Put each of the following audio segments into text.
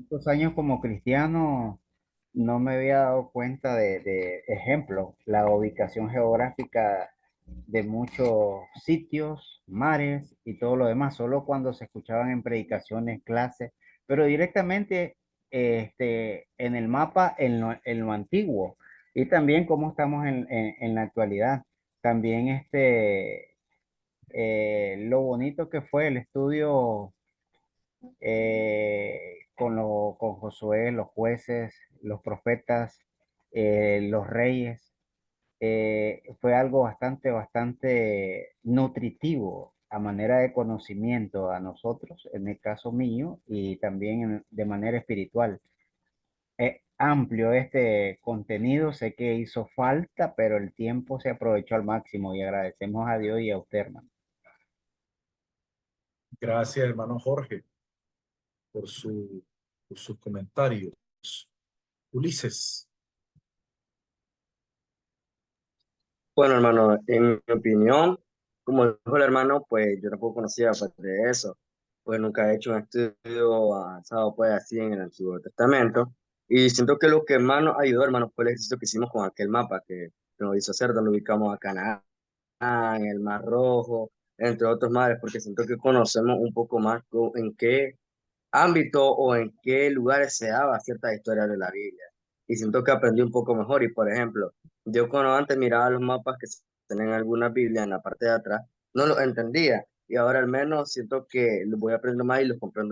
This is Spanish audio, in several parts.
Estos años como cristiano no me había dado cuenta de ejemplo, la ubicación geográfica de muchos sitios, mares y todo lo demás, solo cuando se escuchaban en predicaciones, clases, pero directamente en el mapa, en lo antiguo, y también cómo estamos en la actualidad. También lo bonito que fue el estudio con Josué, los jueces, los profetas, los reyes, fue algo bastante nutritivo a manera de conocimiento a nosotros, en el caso mío, y también de manera espiritual. Amplio este contenido, sé que hizo falta, pero el tiempo se aprovechó al máximo y agradecemos a Dios y a usted, hermano. Gracias, hermano Jorge, por sus comentarios. Ulises. Bueno, hermano, en mi opinión, como dijo el hermano, pues yo tampoco conocía aparte de eso, pues nunca he hecho un estudio avanzado, pues así en el Antiguo Testamento, y siento que lo que más nos ayudó, hermano, fue el ejercicio que hicimos con aquel mapa que nos hizo hacer, donde ubicamos a Canaán, en el Mar Rojo, entre otros mares, porque siento que conocemos un poco más en qué ámbito o en qué lugares se daba ciertas historias de la Biblia. Y siento que aprendí un poco mejor. Y por ejemplo, yo cuando antes miraba los mapas que tienen alguna Biblia en la parte de atrás, no los entendía. Y ahora al menos siento que los voy aprendiendo más y los comprendo.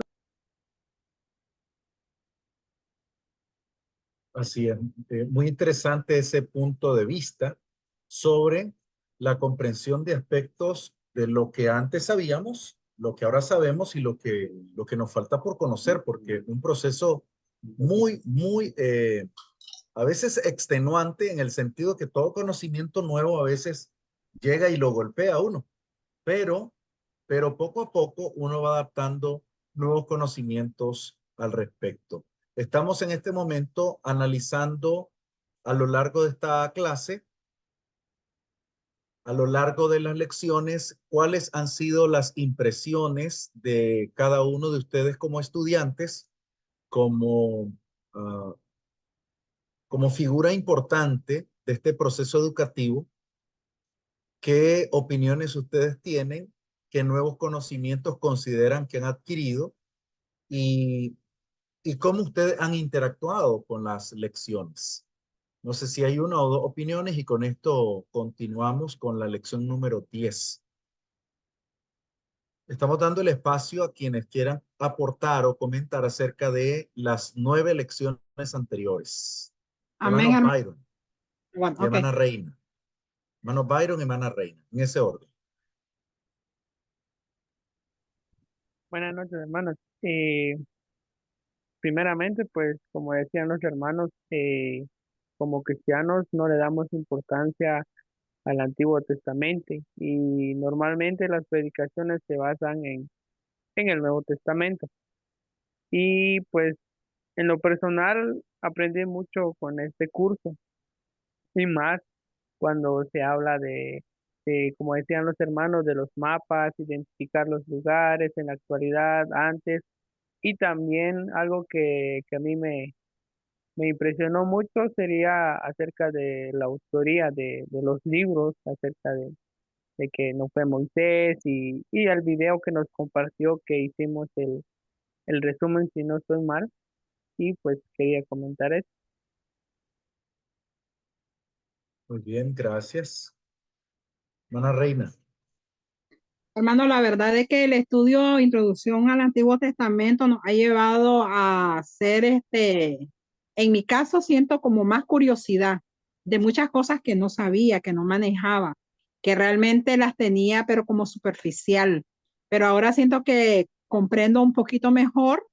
Así es, muy interesante ese punto de vista sobre la comprensión de aspectos de lo que antes sabíamos, lo que ahora sabemos y lo que nos falta por conocer, porque un proceso muy, a veces extenuante en el sentido que todo conocimiento nuevo a veces llega y lo golpea a uno, pero, pero poco a poco uno va adaptando nuevos conocimientos al respecto. Estamos en este momento analizando a lo largo de esta clase, a lo largo de las lecciones, cuáles han sido las impresiones de cada uno de ustedes como estudiantes, como, uh, como figura importante de este proceso educativo. ¿Qué opiniones ustedes tienen? ¿Qué nuevos conocimientos consideran que han adquirido? Y, y cómo ustedes han interactuado con las lecciones. No sé si hay una o dos opiniones y con esto continuamos con la lección número 10. Estamos dando el espacio a quienes quieran aportar o comentar acerca de las 9 lecciones anteriores. Amén, Hermano hermano. Byron Bueno, y ok. hermana Reina. Hermano Byron y hermana Reina, en ese orden. Buenas noches, hermanos. Primeramente, pues, como decían los hermanos, como cristianos no le damos importancia al Antiguo Testamento y normalmente las predicaciones se basan en el Nuevo Testamento. Y pues, en lo personal, aprendí mucho con este curso y más cuando se habla como decían los hermanos, de los mapas, identificar los lugares en la actualidad, antes. Y también algo que a mí me impresionó mucho sería acerca de la autoría de los libros, acerca de que no fue Moisés y el video que nos compartió que hicimos el resumen, si no estoy mal, y pues quería comentar eso. Muy bien, gracias. Hermana Reina. Hermano, la verdad es que el estudio Introducción al Antiguo Testamento nos ha llevado a hacer en mi caso siento como más curiosidad de muchas cosas que no sabía, que no manejaba, que realmente las tenía, pero como superficial. Pero ahora siento que comprendo un poquito mejor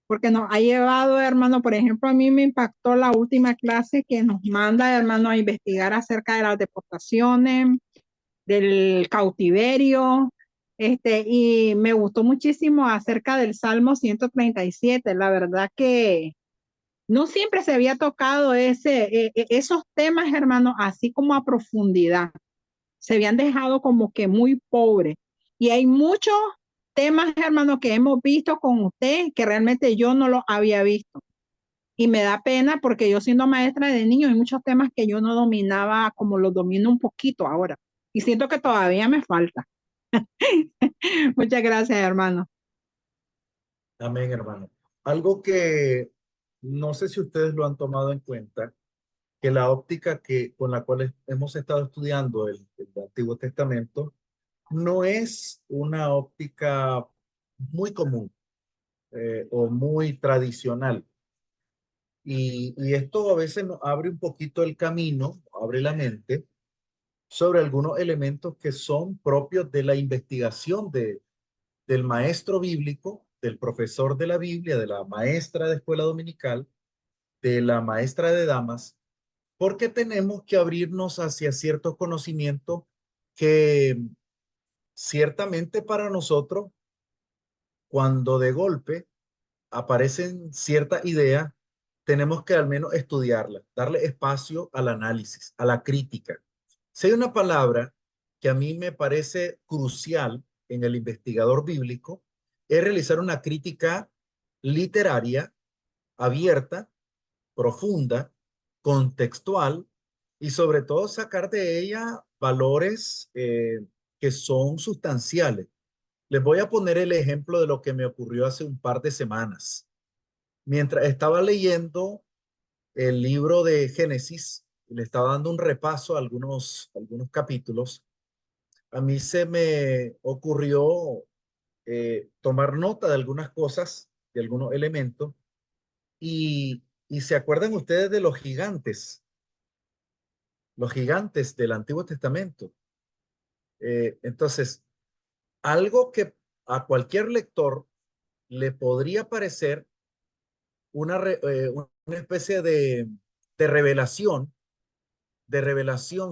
porque nos ha llevado, hermano, por ejemplo, a mí me impactó la última clase que nos manda, hermano, a investigar acerca de las deportaciones, del cautiverio, y me gustó muchísimo acerca del Salmo 137. La verdad que no siempre se había tocado esos temas, hermano, así como a profundidad. Se habían dejado como que muy pobres. Y hay muchos temas, hermano, que hemos visto con usted que realmente yo no los había visto. Y me da pena porque yo siendo maestra de niños hay muchos temas que yo no dominaba como los domino un poquito ahora. Y siento que todavía me falta. Muchas gracias, hermano. Amén, hermano. Algo que no sé si ustedes lo han tomado en cuenta, que la óptica con la cual hemos estado estudiando el Antiguo Testamento no es una óptica muy común o muy tradicional. Y esto a veces nos abre un poquito el camino, abre la mente sobre algunos elementos que son propios de la investigación del maestro bíblico, del profesor de la Biblia, de la maestra de escuela dominical, de la maestra de damas, porque tenemos que abrirnos hacia ciertos conocimientos que ciertamente para nosotros, cuando de golpe aparecen ciertas ideas, tenemos que al menos estudiarlas, darle espacio al análisis, a la crítica. Si hay una palabra que a mí me parece crucial en el investigador bíblico, es realizar una crítica literaria abierta, profunda, contextual y sobre todo sacar de ella valores que son sustanciales. Les voy a poner el ejemplo de lo que me ocurrió hace un par de semanas. Mientras estaba leyendo el libro de Génesis, le estaba dando un repaso a algunos capítulos, a mí se me ocurrió tomar nota de algunas cosas, de algunos elementos, y se acuerdan ustedes de los gigantes del Antiguo Testamento. Entonces, algo que a cualquier lector le podría parecer una especie de revelación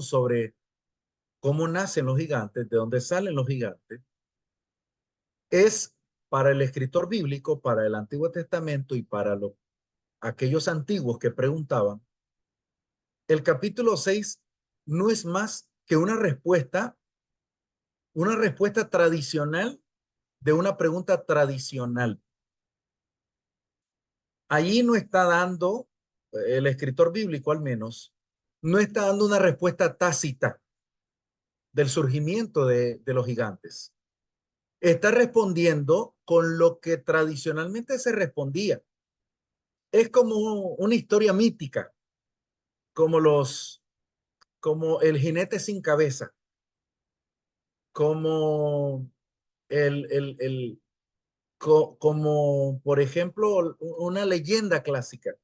sobre cómo nacen los gigantes, de dónde salen los gigantes, es para el escritor bíblico, para el Antiguo Testamento y para aquellos antiguos que preguntaban, el capítulo 6 no es más que una respuesta tradicional de una pregunta tradicional. Allí no está dando, el escritor bíblico al menos, no está dando una respuesta tácita del surgimiento de los gigantes. Está respondiendo con lo que tradicionalmente se respondía. Es como una historia mítica, como el jinete sin cabeza, como como por ejemplo una leyenda clásica.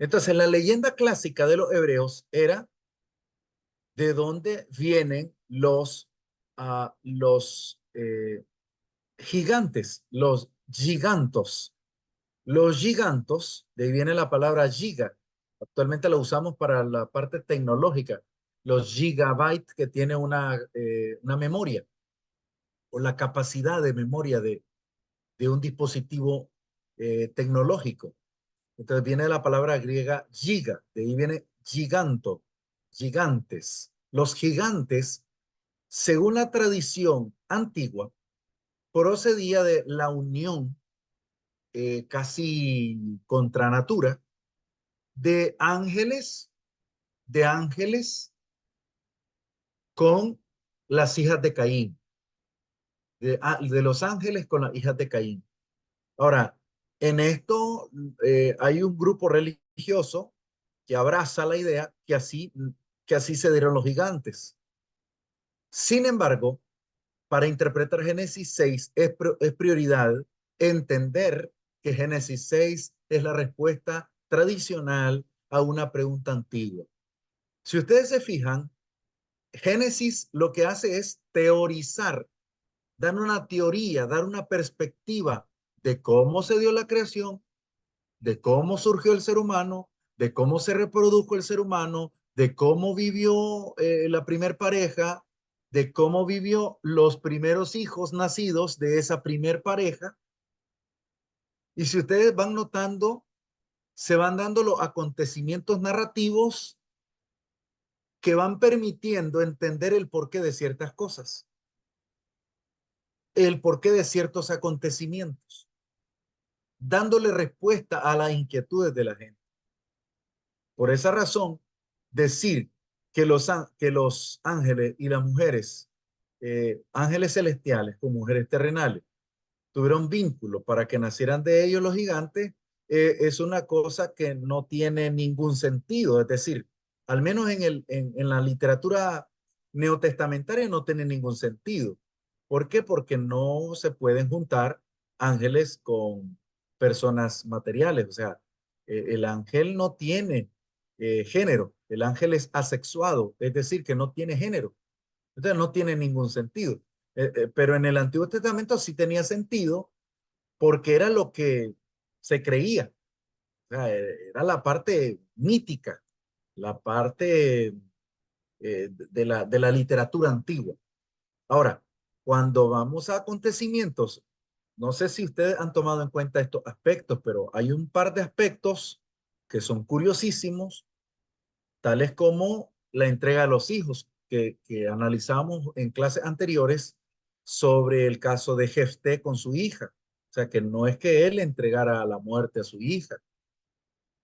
Entonces, la leyenda clásica de los hebreos era de dónde vienen los gigantes, los gigantos. Los gigantos, de ahí viene la palabra giga. Actualmente la usamos para la parte tecnológica. Los gigabytes que tiene una memoria o la capacidad de memoria de un dispositivo tecnológico. Entonces viene la palabra griega giga, de ahí viene giganto, gigantes. Los gigantes, según la tradición antigua, procedía de la unión casi contra natura de ángeles con las hijas de Caín, de los ángeles con las hijas de Caín. Ahora, en esto hay un grupo religioso que abraza la idea que así se dieron los gigantes. Sin embargo, para interpretar Génesis 6 es prioridad entender que Génesis 6 es la respuesta tradicional a una pregunta antigua. Si ustedes se fijan, Génesis lo que hace es teorizar, dar una teoría, dar una perspectiva de cómo se dio la creación, de cómo surgió el ser humano, de cómo se reprodujo el ser humano, de cómo vivió la primer pareja, de cómo vivió los primeros hijos nacidos de esa primer pareja. Y si ustedes van notando, se van dando los acontecimientos narrativos que van permitiendo entender el porqué de ciertas cosas. el porqué de ciertos acontecimientos, dándole respuesta a las inquietudes de la gente. Por esa razón, decir que que los ángeles y las mujeres, ángeles celestiales con mujeres terrenales, tuvieron vínculo para que nacieran de ellos los gigantes, es una cosa que no tiene ningún sentido. Es decir, al menos en la literatura neotestamentaria no tiene ningún sentido. ¿Por qué? Porque no se pueden juntar ángeles con personas materiales. O sea, el ángel no tiene género. El ángel es asexuado, es decir, que no tiene género. Entonces no tiene ningún sentido. Pero en el Antiguo Testamento sí tenía sentido porque era lo que se creía. O sea, era la parte mítica, la parte de la literatura antigua. Ahora, cuando vamos a acontecimientos, no sé si ustedes han tomado en cuenta estos aspectos, pero hay un par de aspectos que son curiosísimos, tales como la entrega de los hijos que analizamos en clases anteriores sobre el caso de Jefté con su hija. O sea, que no es que él entregara a la muerte a su hija.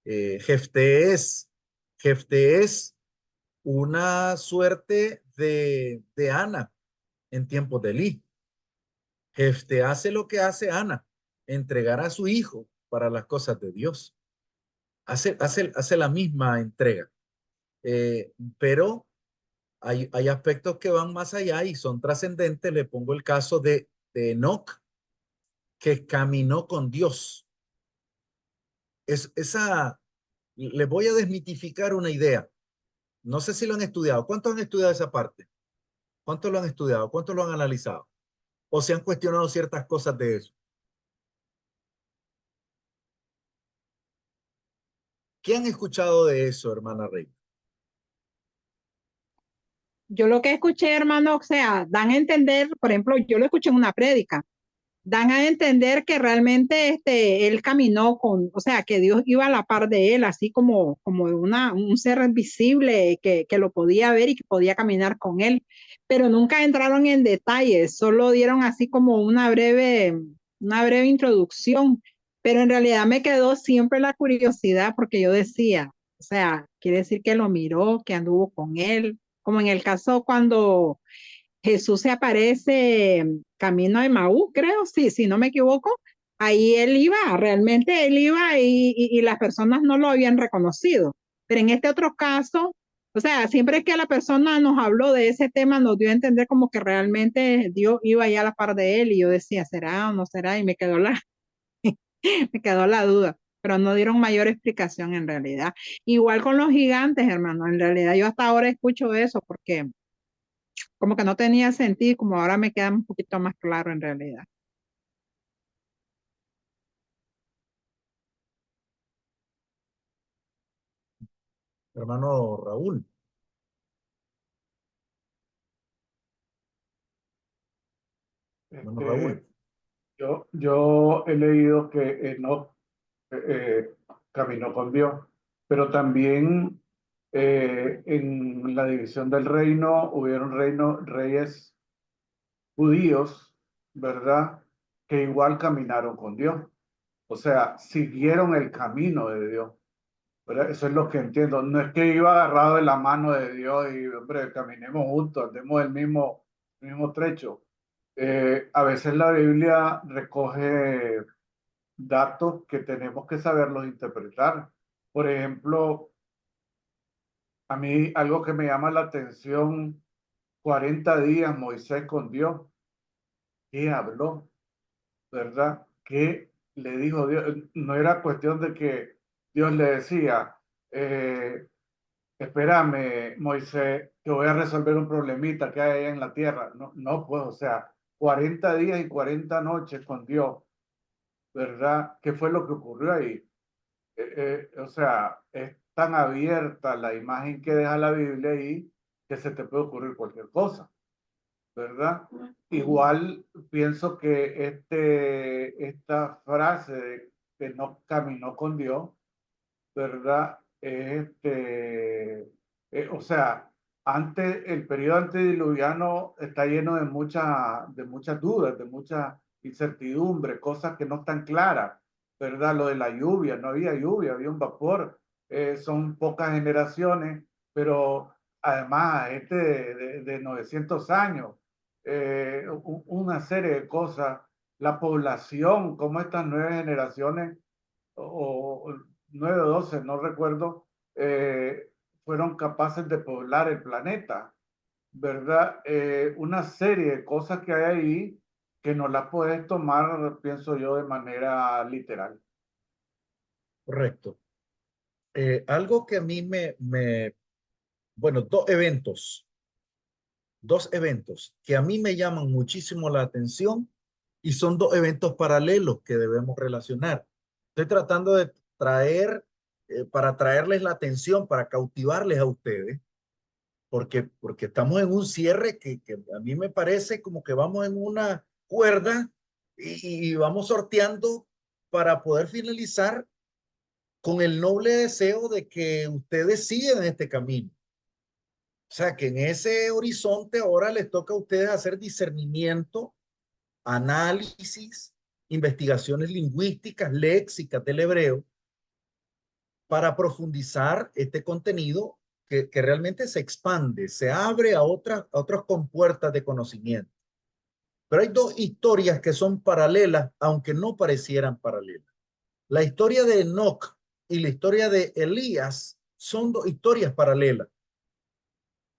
Jefté es una suerte de Ana en tiempos de Elí. Jefté hace lo que hace Ana, entregar a su hijo para las cosas de Dios. Hace la misma entrega. Pero hay aspectos que van más allá y son trascendentes. Le pongo el caso de Enoc, que caminó con Dios. Les voy a desmitificar una idea. No sé si lo han estudiado. ¿Cuántos han estudiado esa parte? ¿Cuántos lo han estudiado? ¿Cuántos lo han analizado? ¿O se han cuestionado ciertas cosas de eso? ¿Qué han escuchado de eso, hermana Rey? Yo lo que escuché, hermano, o sea, dan a entender, por ejemplo, yo lo escuché en una prédica, dan a entender que realmente él caminó con, o sea, que Dios iba a la par de él, así como un ser visible que lo podía ver y que podía caminar con él, pero nunca entraron en detalles, solo dieron así como una breve introducción, pero en realidad me quedó siempre la curiosidad porque yo decía, o sea, quiere decir que lo miró, que anduvo con él, como en el caso cuando Jesús se aparece camino de Maú, creo, sí, si no me equivoco, ahí él iba, realmente él iba y las personas no lo habían reconocido. Pero en este otro caso, o sea, siempre que la persona nos habló de ese tema, nos dio a entender como que realmente Dios iba ya a la par de él y yo decía, ¿será o no será? Y me quedó la duda, pero no dieron mayor explicación en realidad. Igual con los gigantes, hermano, en realidad yo hasta ahora escucho eso porque como que no tenía sentido, como ahora me queda un poquito más claro en realidad. Hermano Raúl. Hermano Raúl. Yo he leído que Enoch caminó con Dios, pero también en la división del reino hubieron reyes judíos, ¿verdad? Que igual caminaron con Dios. O sea, siguieron el camino de Dios. ¿Verdad? Eso es lo que entiendo. No es que iba agarrado de la mano de Dios y, hombre, caminemos juntos, andemos el mismo trecho. A veces la Biblia recoge datos que tenemos que saberlos interpretar. Por ejemplo, a mí algo que me llama la atención, 40 días Moisés con Dios. ¿Qué habló? ¿Verdad? ¿Qué le dijo Dios? No era cuestión de que Dios le decía, espérame, Moisés, que voy a resolver un problemita que hay allá en la tierra. No, no, pues, o sea, 40 días y 40 noches con Dios, ¿verdad? ¿Qué fue lo que ocurrió ahí? O sea, es tan abierta la imagen que deja la Biblia ahí que se te puede ocurrir cualquier cosa, ¿verdad? Igual pienso que esta frase de que no caminó con Dios, ¿verdad? O sea, el periodo antediluviano está lleno de muchas dudas, de mucha incertidumbre, cosas que no están claras, ¿verdad? Lo de la lluvia, no había lluvia, había un vapor, son pocas generaciones, pero además de 900 años, una serie de cosas, la población, como estas nueve generaciones, o 9 o 12, no recuerdo, fueron capaces de poblar el planeta, ¿verdad? Una serie de cosas que hay ahí que no las puedes tomar, pienso yo, de manera literal. Correcto. Algo que a mí bueno, dos eventos que a mí me llaman muchísimo la atención y son dos eventos paralelos que debemos relacionar. Estoy tratando de para traerles la atención, para cautivarles a ustedes, porque estamos en un cierre que a mí me parece como que vamos en una cuerda y vamos sorteando para poder finalizar con el noble deseo de que ustedes sigan este camino. O sea, que en ese horizonte ahora les toca a ustedes hacer discernimiento, análisis, investigaciones lingüísticas, léxicas del hebreo, para profundizar este contenido que realmente se expande, se abre a otras compuertas de conocimiento. Pero hay dos historias que son paralelas, aunque no parecieran paralelas. La historia de Enoc y la historia de Elías son dos historias paralelas.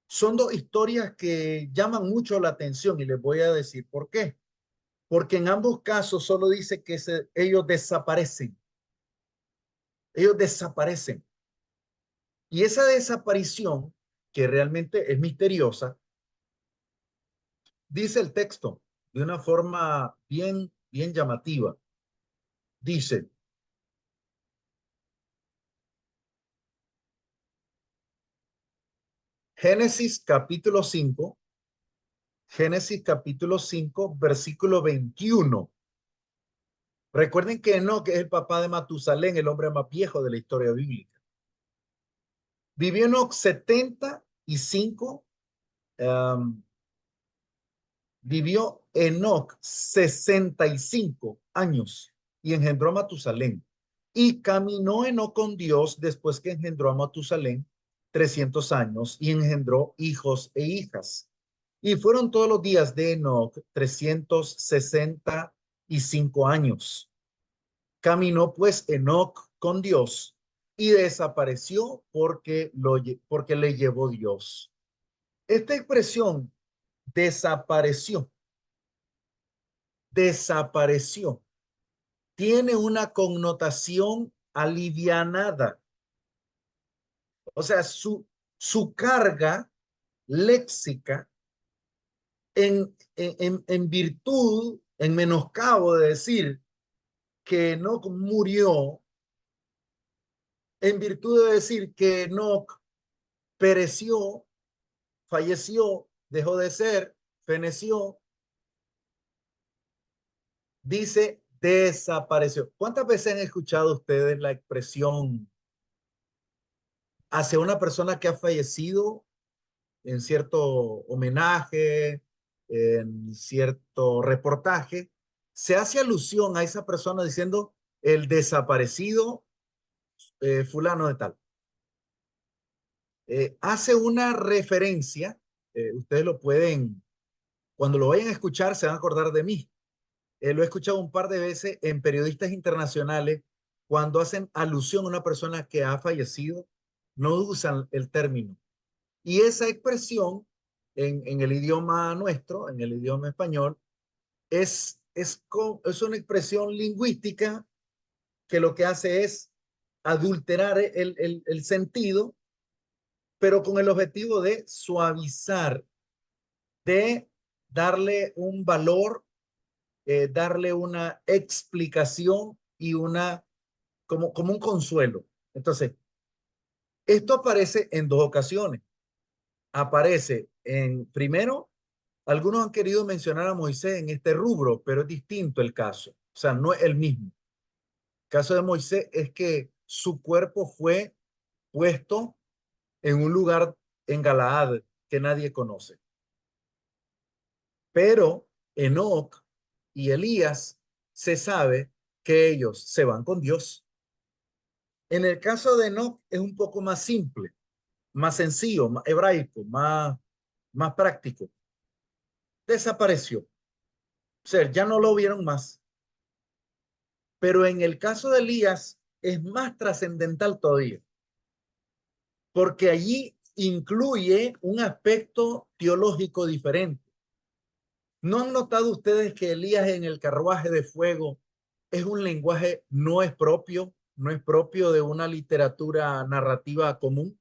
Son dos historias que llaman mucho la atención y les voy a decir por qué. Porque en ambos casos solo dice que ellos desaparecen. Ellos desaparecen. Y esa desaparición, que realmente es misteriosa, dice el texto de una forma bien llamativa. Dice, Génesis capítulo 5, versículo 21. Recuerden que Enoc es el papá de Matusalén, el hombre más viejo de la historia bíblica. Vivió Enoc 75, vivió Enoc 65 años y engendró a Matusalén. Y caminó Enoc con Dios después que engendró a Matusalén 300 años y engendró hijos e hijas. Y fueron todos los días de Enoc 365 años. Caminó pues Enoc con Dios y desapareció porque le llevó Dios. Esta expresión desapareció tiene una connotación alivianada. O sea, su carga léxica en virtud, en menoscabo de decir que Enoc murió, en virtud de decir que Enoc pereció, falleció, dejó de ser, feneció, dice desapareció. ¿Cuántas veces han escuchado ustedes la expresión hacia una persona que ha fallecido en cierto homenaje, en cierto reportaje? Se hace alusión a esa persona diciendo el desaparecido fulano de tal. Hace una referencia, ustedes lo pueden, cuando lo vayan a escuchar, se van a acordar de mí. Lo he escuchado un par de veces en periodistas internacionales cuando hacen alusión a una persona que ha fallecido, no usan el término. Y esa expresión en el idioma nuestro, en el idioma español, es una expresión lingüística que lo que hace es adulterar el sentido, pero con el objetivo de suavizar, de darle un valor, darle una explicación y como un consuelo. Entonces, esto aparece en dos ocasiones. Aparece primero, algunos han querido mencionar a Moisés en este rubro, pero es distinto el caso. O sea, no es el mismo. El caso de Moisés es que su cuerpo fue puesto en un lugar en Galaad, que nadie conoce. Pero Enoc y Elías se sabe que ellos se van con Dios. En el caso de Enoc es un poco más simple, más sencillo, más hebraico, más práctico. Desapareció. O sea, ya no lo vieron más. Pero en el caso de Elías es más trascendental todavía, porque allí incluye un aspecto teológico diferente. ¿No han notado ustedes que Elías en el carruaje de fuego es un lenguaje no es propio de una literatura narrativa común?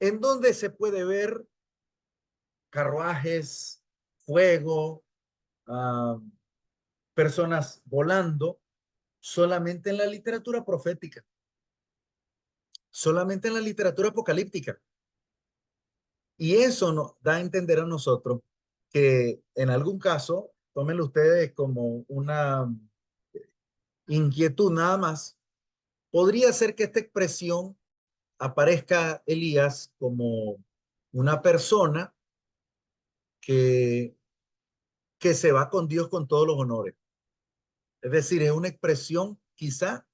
En donde se puede ver carruajes, fuego, ah, personas volando, solamente en la literatura profética, solamente en la literatura apocalíptica. Y eso nos da a entender a nosotros que en algún caso, tómenlo ustedes como una inquietud nada más, podría ser que esta expresión aparezca Elías como una persona que, que se va con Dios con todos los honores. Es decir, es una expresión quizá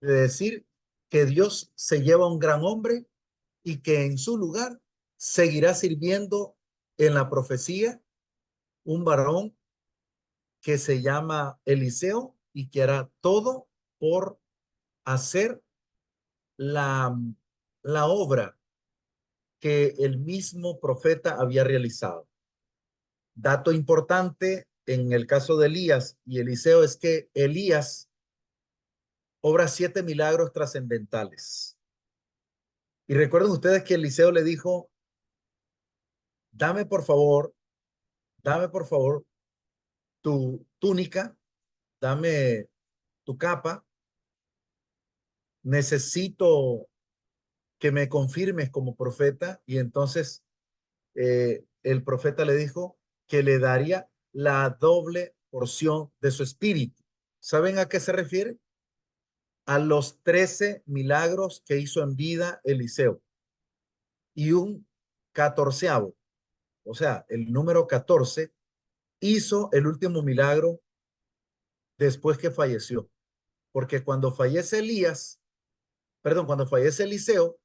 de decir que Dios se lleva a un gran hombre y que en su lugar seguirá sirviendo en la profecía un varón que se llama Eliseo y que hará todo por hacer la, la obra que el mismo profeta había realizado. Dato importante en el caso de Elías y Eliseo es que Elías obra 7 milagros trascendentales. Y recuerden ustedes que Eliseo le dijo, dame dame por favor tu túnica, dame tu capa, necesito que me confirmes como profeta. Y entonces el profeta le dijo que le daría la doble porción de su espíritu. ¿Saben a qué se refiere? A los 13 milagros que hizo en vida Eliseo y un catorceavo, o sea, el número 14 hizo el último milagro después que falleció, porque cuando fallece Elías, perdón, cuando fallece Eliseo,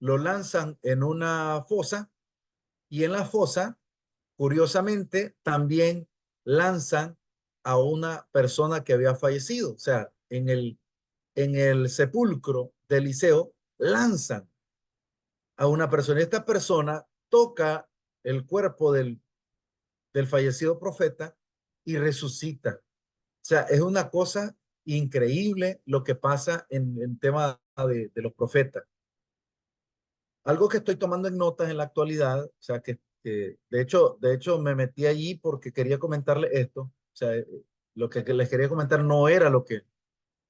lo lanzan en una fosa y en la fosa, curiosamente, también lanzan a una persona que había fallecido, o sea, en el sepulcro de Eliseo, lanzan a una persona. Esta persona toca el cuerpo del fallecido profeta y resucita. O sea, es una cosa increíble lo que pasa en el tema de los profetas. Algo que estoy tomando en notas en la actualidad, o sea, que de hecho me metí allí porque quería comentarle esto. O sea, lo que les quería comentar no era lo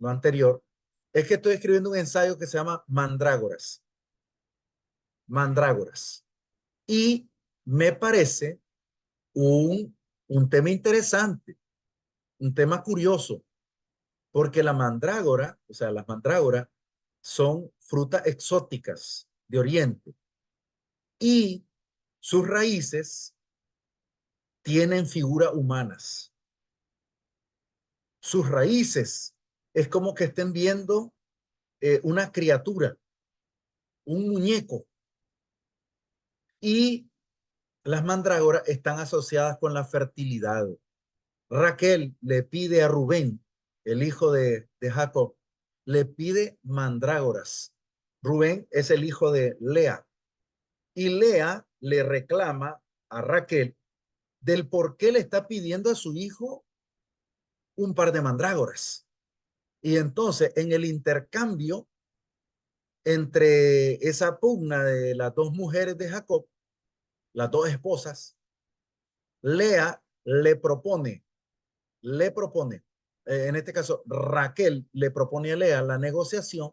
anterior. Es que estoy escribiendo un ensayo que se llama Mandrágoras. Mandrágoras. Y me parece un tema interesante, un tema curioso, porque la mandrágora, o sea, las mandrágoras son frutas exóticas de Oriente y sus raíces tienen figuras humanas. Sus raíces es como que estén viendo una criatura, un muñeco. Y las mandrágoras están asociadas con la fertilidad. Raquel le pide a Rubén, el hijo de Jacob, le pide mandrágoras. Rubén es el hijo de Lea. Y Lea le reclama a Raquel del por qué le está pidiendo a su hijo un par de mandrágoras. Y entonces, en el intercambio entre esa pugna de las dos mujeres de Jacob, las dos esposas, Lea le propone, en este caso Raquel le propone a Lea la negociación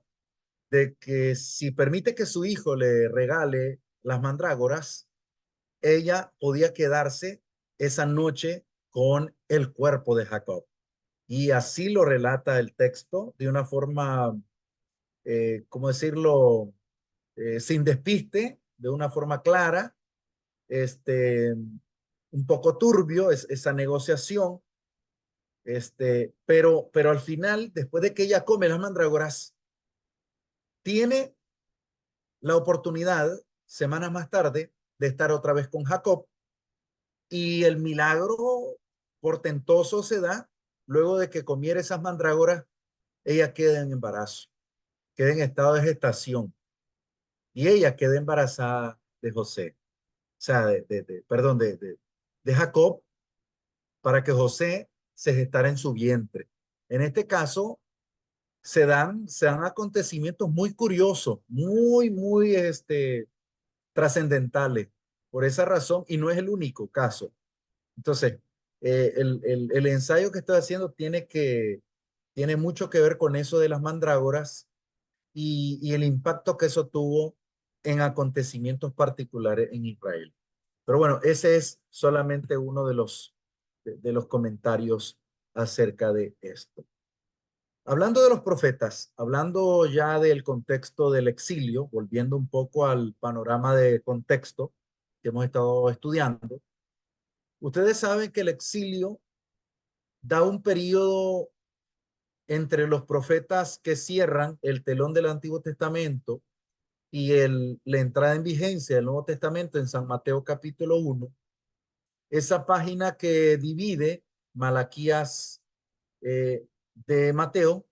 de que si permite que su hijo le regale las mandrágoras, ella podía quedarse esa noche con el cuerpo de Jacob. Y así lo relata el texto de una forma, ¿cómo decirlo? Sin despiste, de una forma clara, un poco turbio esa negociación, pero al final, después de que ella come las mandrágoras, tiene la oportunidad, semanas más tarde, de estar otra vez con Jacob, y el milagro portentoso se da luego de que comiera esas mandrágoras. Ella queda en embarazo, queda en estado de gestación, y ella queda embarazada de José, o sea, perdón, de Jacob, para que José se gestara en su vientre. En este caso, se dan acontecimientos muy curiosos, muy trascendentales, por esa razón, y no es el único caso. Entonces, el ensayo que estoy haciendo tiene mucho que ver con eso de las mandrágoras y el impacto que eso tuvo en acontecimientos particulares en Israel. Pero bueno, ese es solamente uno de los comentarios acerca de esto. Hablando de los profetas, hablando ya del contexto del exilio, volviendo un poco al panorama de contexto que hemos estado estudiando, ustedes saben que el exilio da un periodo entre los profetas que cierran el telón del Antiguo Testamento y la entrada en vigencia del Nuevo Testamento en San Mateo capítulo 1, esa página que divide Malaquías de Mateo,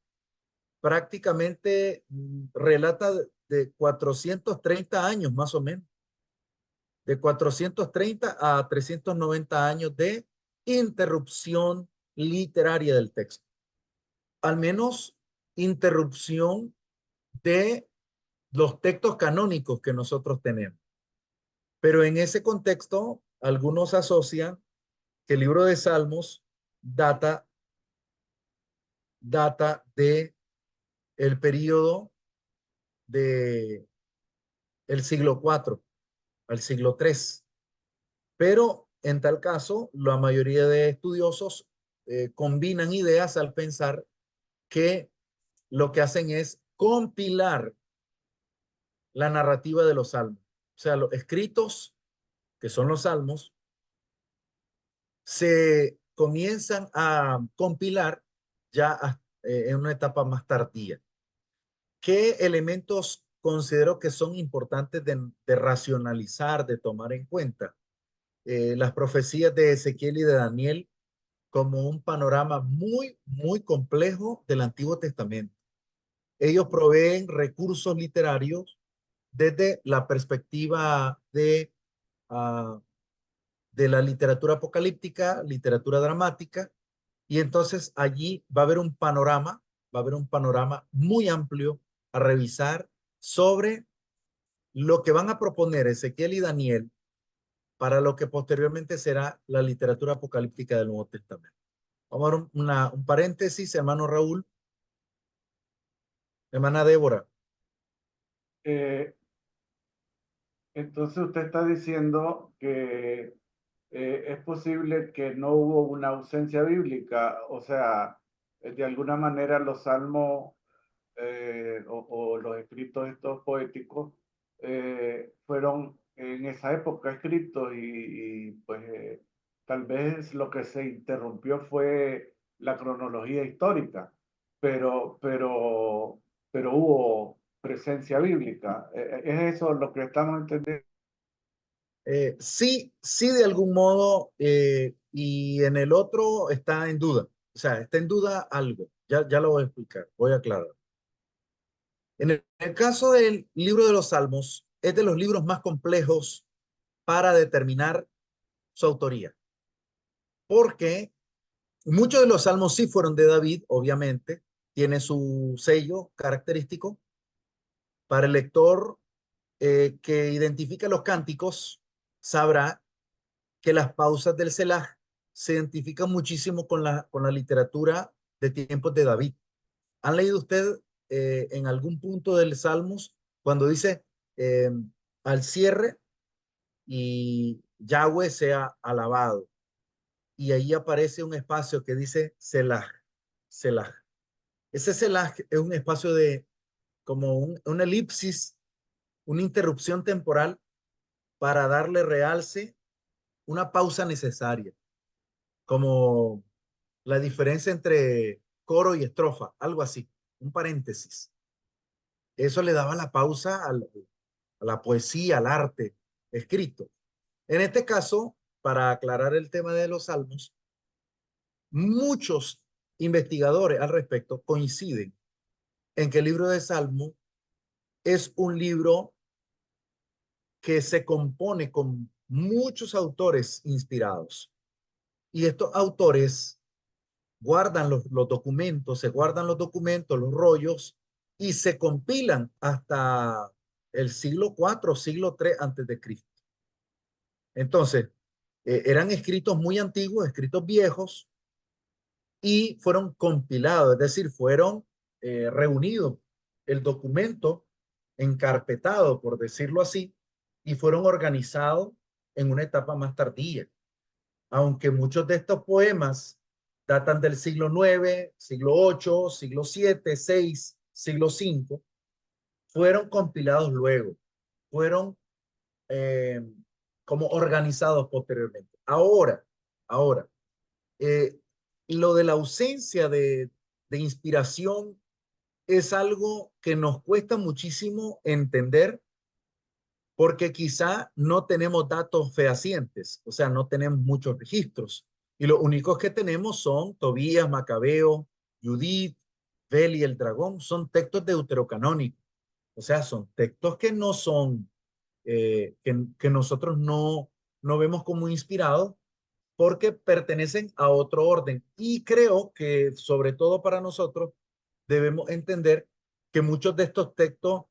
prácticamente relata de 430 años más o menos, de 430 a 390 años de interrupción literaria del texto, al menos interrupción de los textos canónicos que nosotros tenemos. Pero en ese contexto, algunos asocian que el libro de Salmos data de el periodo de el siglo IV al siglo III. Pero en tal caso, la mayoría de estudiosos combinan ideas al pensar que lo que hacen es compilar la narrativa de los salmos. O sea, los escritos, que son los salmos, se comienzan a compilar ya en una etapa más tardía. ¿Qué elementos considero que son importantes de racionalizar, de tomar en cuenta? Las profecías de Ezequiel y de Daniel como un panorama muy complejo del Antiguo Testamento. Ellos proveen recursos literarios desde la perspectiva uh, de la literatura apocalíptica, literatura dramática, y entonces allí va a haber un panorama muy amplio a revisar sobre lo que van a proponer Ezequiel y Daniel para lo que posteriormente será la literatura apocalíptica del Nuevo Testamento. Vamos a ver un paréntesis, hermano Raúl, hermana Débora. Eh, entonces usted está diciendo que es posible que no hubo una ausencia bíblica, o sea, de alguna manera los salmos o los escritos estos poéticos fueron en esa época escritos pues tal vez lo que se interrumpió fue la cronología histórica, pero, pero, pero hubo presencia bíblica. ¿Es eso lo que estamos entendiendo? Sí, de algún modo, y en el otro está en duda. O sea, está en duda algo. Ya lo voy a explicar, voy a aclarar. En el caso del libro de los Salmos, es de los libros más complejos para determinar su autoría, porque muchos de los salmos sí fueron de David, obviamente, tiene su sello característico. Para el lector que identifica los cánticos, sabrá que las pausas del Selah se identifican muchísimo con la literatura de tiempos de David. ¿Han leído usted en algún punto del Salmos cuando dice eh, al cierre y Yahweh sea alabado? Y ahí aparece un espacio que dice Selah, Selah. Ese Selah es un espacio de como una elipsis, una interrupción temporal para darle realce, una pausa necesaria, como la diferencia entre coro y estrofa, algo así, un paréntesis. Eso le daba la pausa a la poesía, al arte escrito. En este caso, para aclarar el tema de los salmos, muchos investigadores al respecto coinciden en que el libro de Salmo es un libro que se compone con muchos autores inspirados. Y estos autores guardan los documentos, se guardan los documentos, los rollos, y se compilan hasta el siglo IV, siglo III antes de Cristo. Entonces, eran escritos muy antiguos, escritos viejos, y fueron compilados, es decir, fueron reunidos el documento, encarpetado, por decirlo así, y fueron organizados en una etapa más tardía. Aunque muchos de estos poemas datan del siglo IX, siglo VIII, siglo VII, VI, siglo V, fueron compilados luego, fueron eh, como organizados posteriormente. Ahora, eh, lo de la ausencia de inspiración es algo que nos cuesta muchísimo entender porque quizá no tenemos datos fehacientes, o sea, no tenemos muchos registros. Y los únicos que tenemos son Tobías, Macabeo, Judith, Bel y el dragón, son textos deuterocanónicos. O sea, son textos que no son, que nosotros no vemos como inspirados porque pertenecen a otro orden. Y creo que, sobre todo para nosotros, debemos entender que muchos de estos textos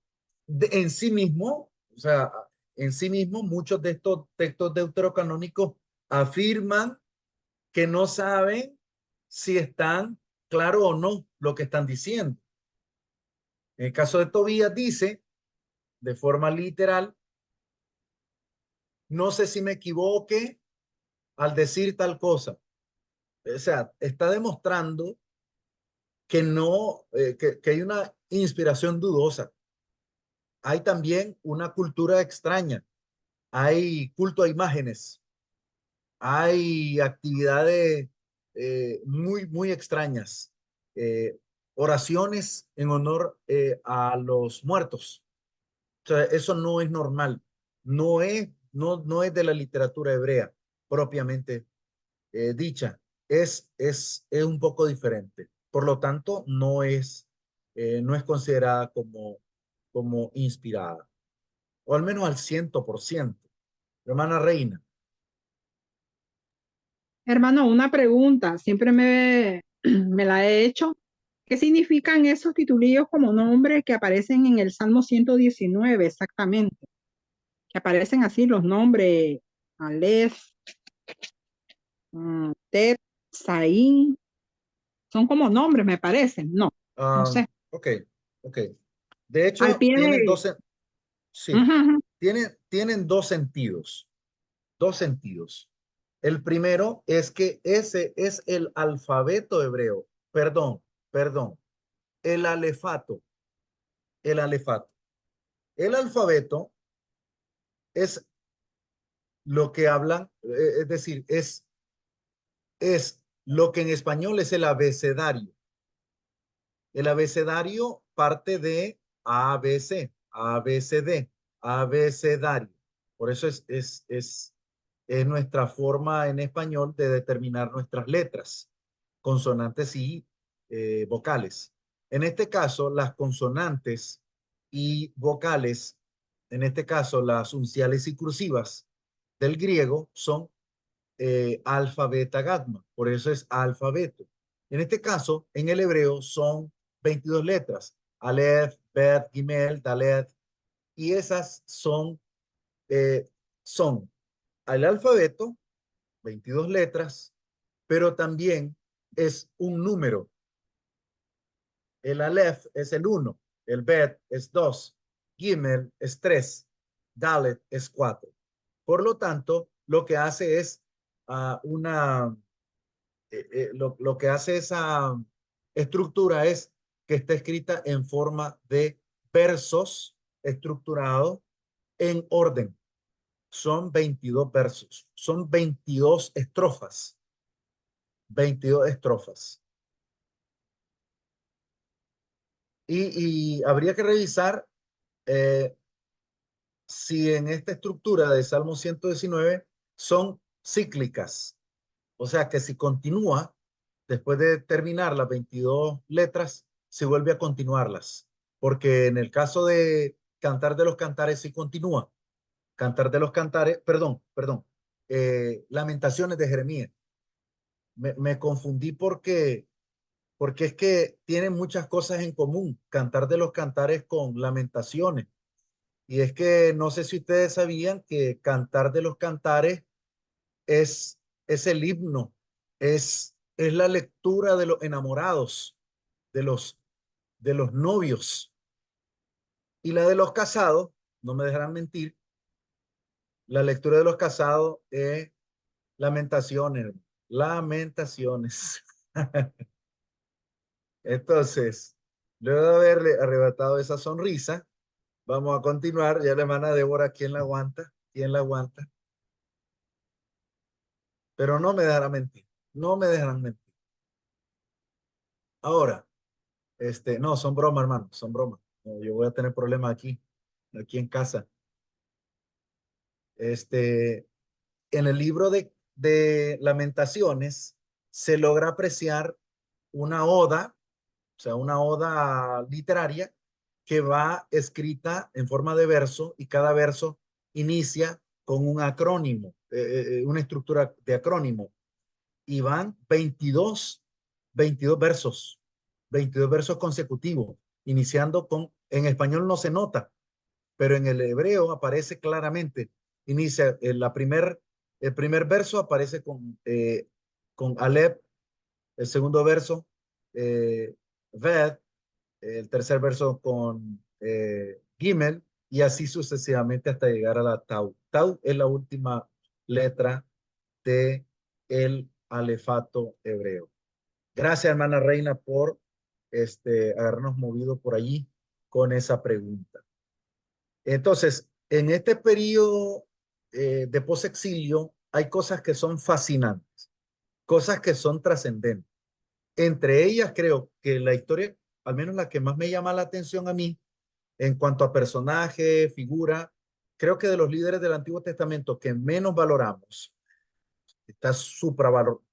en sí mismos, o sea, en sí mismos, muchos de estos textos deuterocanónicos afirman que no saben si están claro o no lo que están diciendo. En el caso de Tobías dice, de forma literal, no sé si me equivoque al decir tal cosa. O sea, está demostrando que no, que hay una inspiración dudosa. Hay también una cultura extraña. Hay culto a imágenes. Hay actividades muy extrañas. Oraciones en honor a los muertos. O sea, eso no es normal. No es de la literatura hebrea propiamente dicha. Es un poco diferente. Por lo tanto, no es considerada como inspirada, o al menos al 100%. Hermana Reina. Hermano, una pregunta, siempre me la he hecho. ¿Qué significan esos titulillos como nombres que aparecen en el Salmo 119 exactamente? Que aparecen así los nombres, Aleph, Tet, Saín, son como nombres, me parecen. No, no sé. Ok, ok. De Al hecho, pie de... sí, Ujú, ujú. tienen dos sentidos. Dos sentidos. El primero es que ese es el alfabeto hebreo. Perdón. El alefato. El alefato. El alfabeto es lo que hablan, es decir, es lo que en español es el abecedario. El abecedario parte de ABC, ABCD, abecedario. Por eso es nuestra forma en español de determinar nuestras letras, consonantes y vocales. En este caso, las consonantes y vocales, en este caso las unciales y cursivas del griego son alfa, beta, gamma. Por eso es alfabeto. En este caso, en el hebreo son 22 letras. Aleph, Bet, Gimel, Dalet. Y esas son el alfabeto, 22 letras, pero también es un número. El Aleph es el 1, el Bet es 2, Gimel es 3, Dalet es 4. Por lo tanto, lo que hace es una lo que hace esa estructura es que está escrita en forma de versos estructurados en orden. son 22 versos, son 22 estrofas, 22 estrofas. Y habría que revisar si en esta estructura de Salmo 119 son cíclicas, o sea que si continúa, después de terminar las 22 letras, se vuelve a continuarlas, porque en el caso de Cantar de los Cantares sí continúa. Cantar de los Cantares, perdón, Lamentaciones de Jeremías. Me confundí porque es que tienen muchas cosas en común, Cantar de los Cantares con Lamentaciones. Y es que no sé si ustedes sabían que Cantar de los Cantares es el himno, es la lectura de los enamorados, de de los novios. Y la de los casados, no me dejarán mentir, la lectura de los casados es Lamentaciones, Lamentaciones. Entonces, luego de haberle arrebatado esa sonrisa, vamos a continuar. Ya la hermana Débora, ¿quién la aguanta? ¿Quién la aguanta? Pero no me dejarán mentir. No me dejarán mentir. Ahora, no, son bromas, hermano, son bromas. No, yo voy a tener problemas aquí en casa. En el libro de Lamentaciones se logra apreciar una oda, o sea, una oda literaria que va escrita en forma de verso y cada verso inicia con un acrónimo, una estructura de acrónimo. Y van 22 versos, 22 versos consecutivos, iniciando en español no se nota, pero en el hebreo aparece claramente. Inicia el primer verso aparece con Aleph, el segundo verso, Ved, el tercer verso con Gimel, y así sucesivamente hasta llegar a la Tau. Tau es la última letra de el alefato hebreo. Gracias, hermana Reina, por habernos movido por allí con esa pregunta. Entonces, en este periodo de posexilio hay cosas que son fascinantes, cosas que son trascendentes. Entre ellas, creo que la historia, al menos la que más me llama la atención a mí, en cuanto a personaje, figura, creo que de los líderes del Antiguo Testamento que menos valoramos, está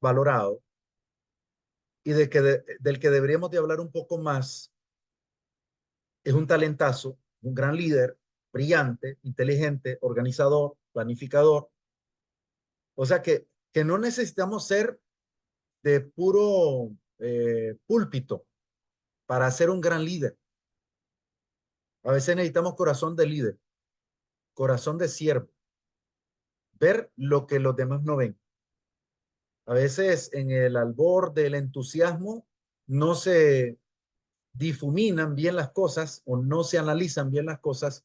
valorado, y del que deberíamos de hablar un poco más, es un talentazo, un gran líder, brillante, inteligente, organizador, planificador. O sea que no necesitamos ser de puro púlpito para ser un gran líder. A veces necesitamos corazón de líder, corazón de siervo, ver lo que los demás no ven. A veces en el albor del entusiasmo no se difuminan bien las cosas o no se analizan bien las cosas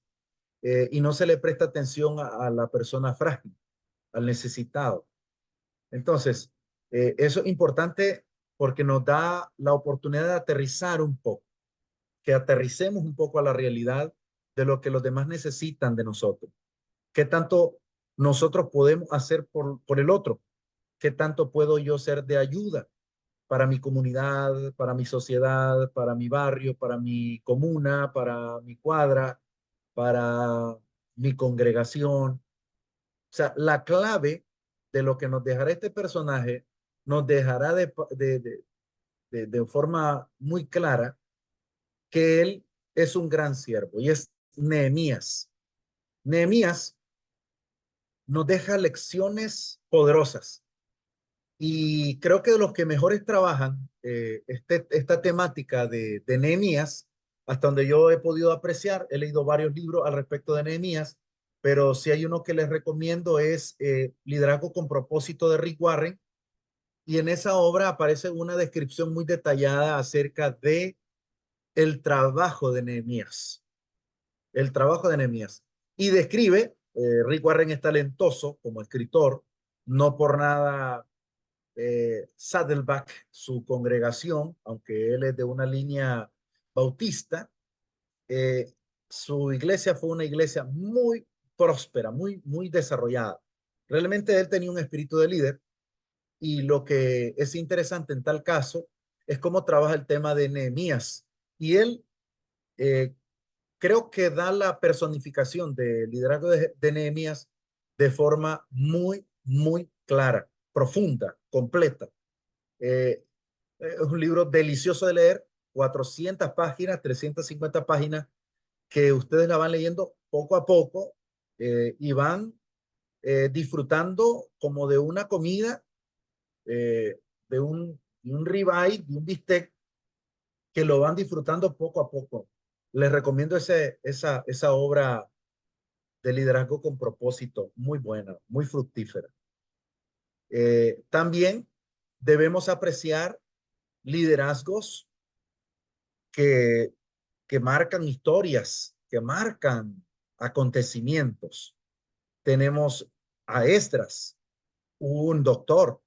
y no se le presta atención a la persona frágil, al necesitado. Entonces, eso es importante porque nos da la oportunidad de aterrizar un poco, que aterricemos un poco a la realidad de lo que los demás necesitan de nosotros. ¿Qué tanto nosotros podemos hacer por el otro? ¿Qué tanto puedo yo ser de ayuda para mi comunidad, para mi sociedad, para mi barrio, para mi comuna, para mi cuadra, para mi congregación? O sea, la clave de lo que nos dejará este personaje nos dejará de forma muy clara que él es un gran siervo y es Nehemías. Nehemías nos deja lecciones poderosas y creo que de los que mejores trabajan esta temática de Nehemías, hasta donde yo he podido apreciar, he leído varios libros al respecto de Nehemías, pero si hay uno que les recomiendo es Liderazgo con propósito de Rick Warren, y en esa obra aparece una descripción muy detallada acerca de el trabajo de Nehemías, el trabajo de Nehemías. Y describe, Rick Warren es talentoso como escritor, no por nada Saddleback, su congregación, aunque él es de una línea bautista, su iglesia fue una iglesia muy próspera, muy desarrollada. Realmente él tenía un espíritu de líder y lo que es interesante en tal caso es cómo trabaja el tema de Nehemías. Y él eh, creo que da la personificación del liderazgo de Nehemías de forma muy clara, profunda, completa. Es un libro delicioso de leer, 400 páginas, 350 páginas, que ustedes la van leyendo poco a poco y van disfrutando como de una comida, de un ribeye, de un bistec, que lo van disfrutando poco a poco. Les recomiendo esa obra de liderazgo con propósito, muy buena, muy fructífera. También debemos apreciar liderazgos que, que marcan historias, que marcan acontecimientos. Tenemos a Esdras, un doctor,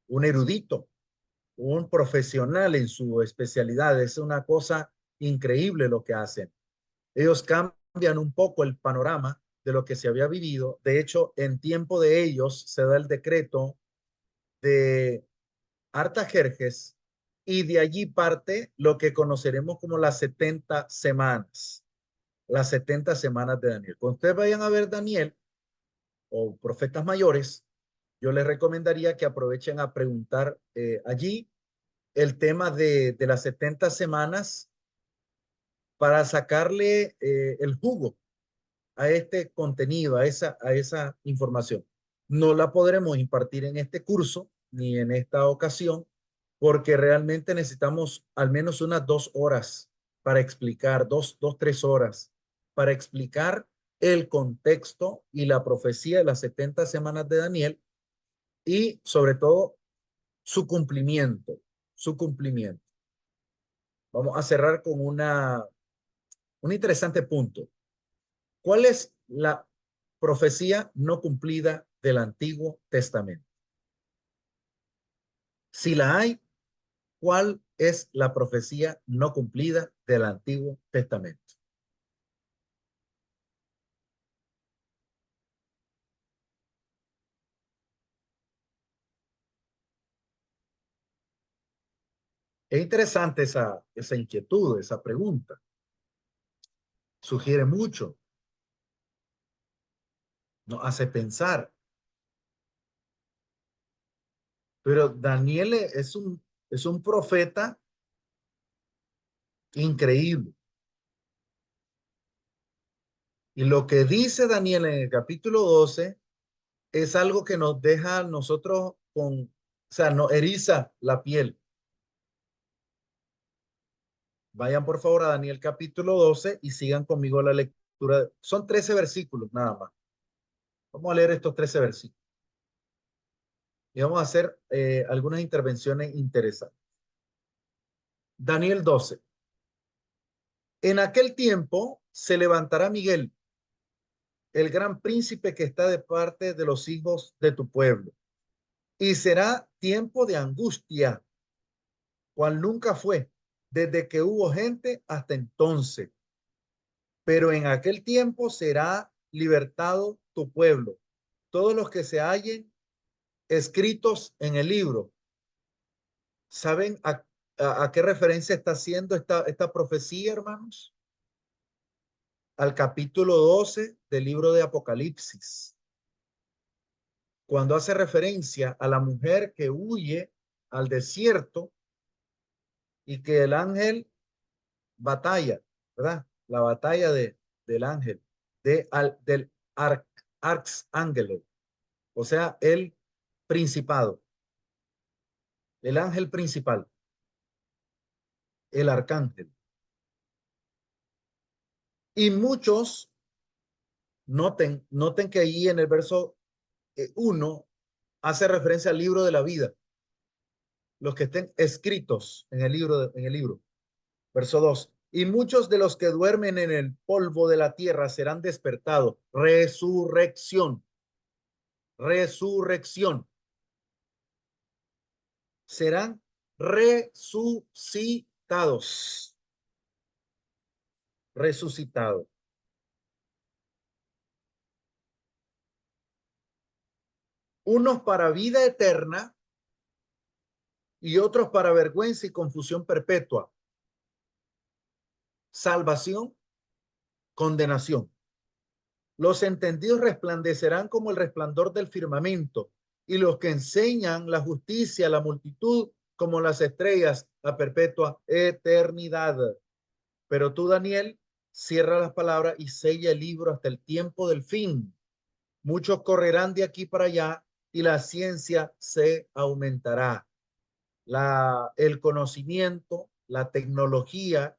un erudito, un profesional en su especialidad. Es una cosa increíble lo que hacen. Ellos cambian un poco el panorama de lo que se había vivido. De hecho, en tiempo de ellos se da el decreto de Artajerjes y de allí parte lo que conoceremos como las 70 semanas, las 70 semanas de Daniel. Cuando ustedes vayan a ver Daniel o profetas mayores, yo les recomendaría que aprovechen a preguntar allí el tema de las 70 semanas para sacarle el jugo a este contenido, a esa información. No la podremos impartir en este curso ni en esta ocasión, porque realmente necesitamos al menos unas 2 horas para explicar, 3 horas, para explicar el contexto y la profecía de las 70 semanas de Daniel y sobre todo su cumplimiento. Vamos a cerrar con un interesante punto. ¿Cuál es la profecía no cumplida del Antiguo Testamento? Si la hay, ¿cuál es la profecía no cumplida del Antiguo Testamento? Es interesante esa inquietud, esa pregunta. Sugiere mucho, nos hace pensar. Pero Daniel es un profeta increíble. Y lo que dice Daniel en el capítulo 12 es algo que nos deja a nosotros o sea, nos eriza la piel. Vayan por favor a Daniel capítulo 12 y sigan conmigo la lectura. Son 13 versículos nada más. Vamos a leer estos 13 versículos. Y vamos a hacer algunas intervenciones interesantes. Daniel 12. En aquel tiempo se levantará Miguel, el gran príncipe que está de parte de los hijos de tu pueblo. Y será tiempo de angustia, cual nunca fue, desde que hubo gente hasta entonces. Pero en aquel tiempo será libertado tu pueblo, todos los que se hallen escritos en el libro. ¿Saben a qué referencia está haciendo esta profecía, hermanos? Al capítulo 12 del libro de Apocalipsis, cuando hace referencia a la mujer que huye al desierto y que el ángel batalla, ¿verdad? La batalla del ángel, del arcángel, o sea, el principado, el ángel principal, el arcángel. Y muchos, noten que ahí en el verso 1 hace referencia al libro de la vida, los que estén escritos en el libro. Verso 2. Y muchos de los que duermen en el polvo de la tierra serán despertados. Resurrección. Resurrección. Serán resucitados. Resucitados. unos para vida eterna y otros para vergüenza y confusión perpetua. Salvación, condenación. Los entendidos resplandecerán como el resplandor del firmamento, y los que enseñan la justicia a la multitud como las estrellas a perpetua eternidad. Pero tú, Daniel, cierra las palabras y sella el libro hasta el tiempo del fin. Muchos correrán de aquí para allá y la ciencia se aumentará. El conocimiento, la tecnología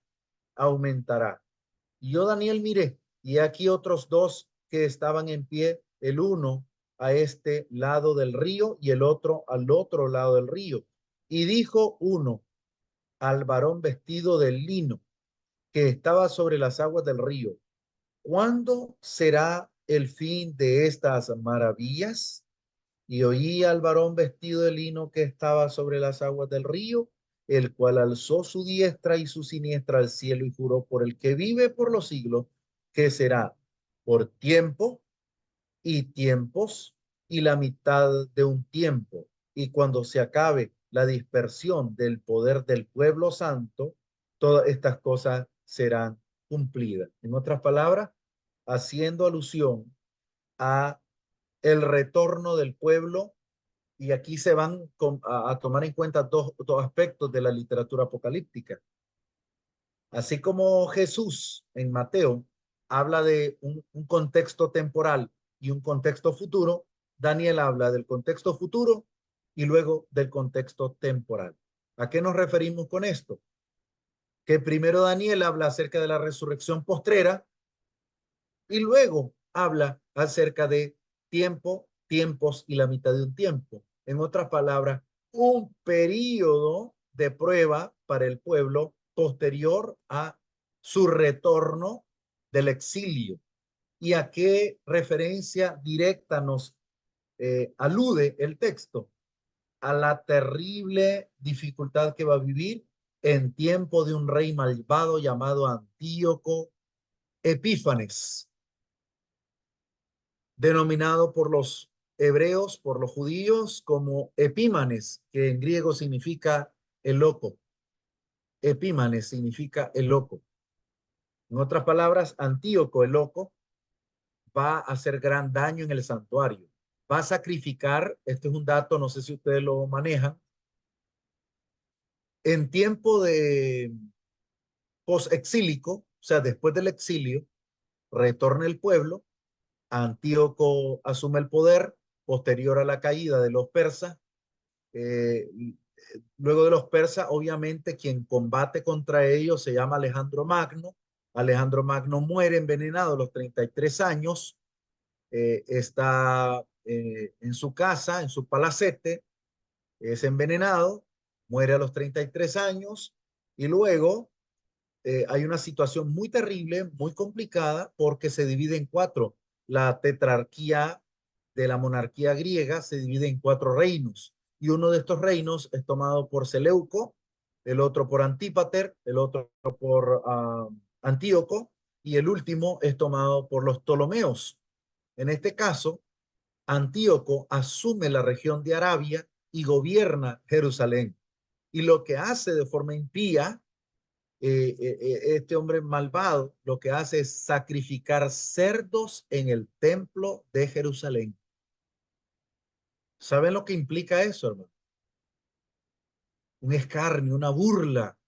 aumentará. Y yo, Daniel, miré, y aquí otros dos que estaban en pie, el uno a este lado del río y el otro al otro lado del río. Y dijo uno al varón vestido de lino que estaba sobre las aguas del río: ¿cuándo será el fin de estas maravillas? Y oí al varón vestido de lino que estaba sobre las aguas del río, el cual alzó su diestra y su siniestra al cielo y juró por el que vive por los siglos, que será por tiempo y tiempos y la mitad de un tiempo. Y cuando se acabe la dispersión del poder del pueblo santo, todas estas cosas serán cumplidas. En otras palabras, haciendo alusión a el retorno del pueblo. Y aquí se van a tomar en cuenta dos aspectos de la literatura apocalíptica. Así como Jesús en Mateo habla de un contexto temporal y un contexto futuro, Daniel habla del contexto futuro y luego del contexto temporal. ¿A qué nos referimos con esto? Que primero Daniel habla acerca de la resurrección postrera y luego habla acerca de tiempo, tiempos y la mitad de un tiempo. En otras palabras, un periodo de prueba para el pueblo posterior a su retorno del exilio. ¿Y a qué referencia directa nos alude el texto? A la terrible dificultad que va a vivir en tiempo de un rey malvado llamado Antíoco Epífanes, denominado por los hebreos, por los judíos, como Epímanes, que en griego significa el loco. Epímanes significa el loco. En otras palabras, Antíoco el loco va a hacer gran daño en el santuario. Va a sacrificar, este es un dato, no sé si ustedes lo manejan, en tiempo de post-exílico, o sea, después del exilio, retorna el pueblo, Antíoco asume el poder posterior a la caída de los persas. Eh, Luego de los persas, obviamente, quien combate contra ellos se llama Alejandro Magno. Alejandro Magno muere envenenado a los 33 años. Está en su casa, en su palacete, es envenenado, muere a los 33 años y luego hay una situación muy terrible, muy complicada, porque se divide en cuatro. La tetrarquía de la monarquía griega se divide en cuatro reinos, y uno de estos reinos es tomado por Seleuco, el otro por Antípater, el otro por Antíoco, y el último es tomado por los Ptolomeos. En este caso, Antíoco asume la región de Arabia y gobierna Jerusalén. Y lo que hace de forma impía, este hombre malvado, lo que hace es sacrificar cerdos en el templo de Jerusalén. ¿Saben lo que implica eso, hermano? Un escarnio, una burla,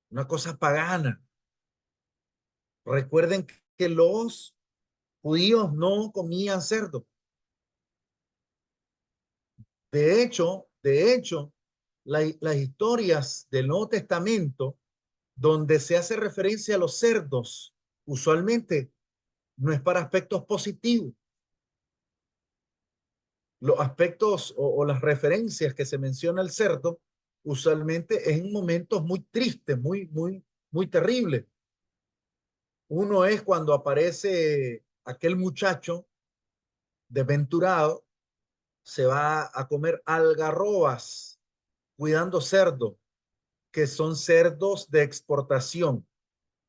una cosa pagana. Recuerden que los judíos no comían cerdo. De hecho, las historias del Nuevo Testamento, donde se hace referencia a los cerdos, usualmente no es para aspectos positivos. Los aspectos o las referencias que se menciona el cerdo, usualmente es en momentos muy tristes, muy terribles. Uno es cuando aparece aquel muchacho desventurado, se va a comer algarrobas cuidando cerdos, que son cerdos de exportación,